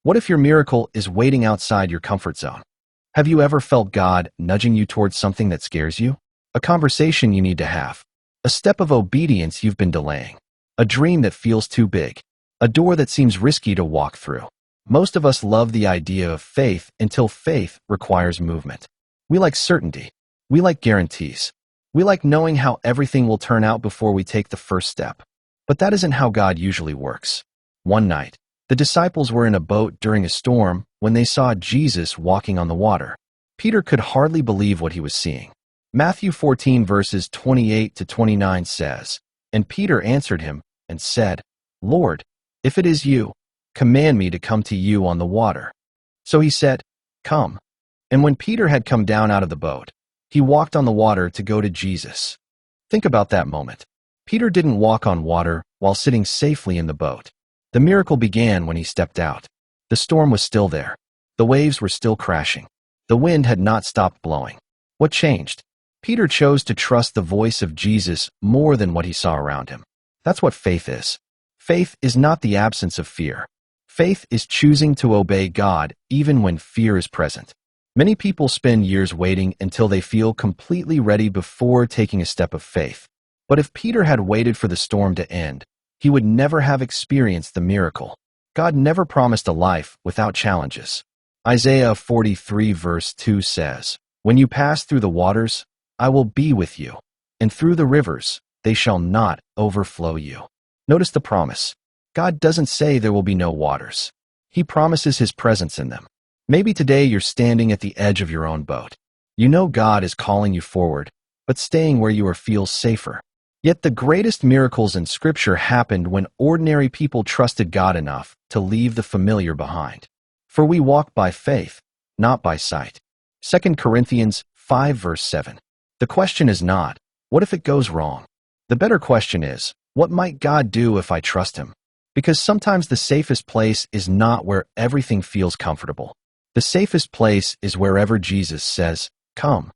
What if your miracle is waiting outside your comfort zone? Have you ever felt God nudging you towards something that scares you? A conversation you need to have. A step of obedience you've been delaying. A dream that feels too big. A door that seems risky to walk through. Most of us love the idea of faith until faith requires movement. We like certainty. We like guarantees. We like knowing how everything will turn out before we take the first step. But that isn't how God usually works. One night, the disciples were in a boat during a storm when they saw Jesus walking on the water. Peter could hardly believe what he was seeing. Matthew 14 verses 28 to 29 says, "And Peter answered him and said, 'Lord, if it is you, command me to come to you on the water.' So he said, 'Come.' And when Peter had come down out of the boat, he walked on the water to go to Jesus." Think about that moment. Peter didn't walk on water while sitting safely in the boat. The miracle began when he stepped out. The storm was still there. The waves were still crashing. The wind had not stopped blowing. What changed? Peter chose to trust the voice of Jesus more than what he saw around him. That's what faith is. Faith is not the absence of fear. Faith is choosing to obey God even when fear is present. Many people spend years waiting until they feel completely ready before taking a step of faith. But if Peter had waited for the storm to end, he would never have experienced the miracle. God never promised a life without challenges. Isaiah 43 verse 2 says, "When you pass through the waters, I will be with you, and through the rivers, they shall not overflow you." Notice the promise. God doesn't say there will be no waters. He promises His presence in them. Maybe today you're standing at the edge of your own boat. You know God is calling you forward, but staying where you are feels safer. Yet the greatest miracles in Scripture happened when ordinary people trusted God enough to leave the familiar behind. For we walk by faith, not by sight. 2 Corinthians 5 verse 7. The question is not, what if it goes wrong? The better question is, what might God do if I trust Him? Because sometimes the safest place is not where everything feels comfortable. The safest place is wherever Jesus says, "Come."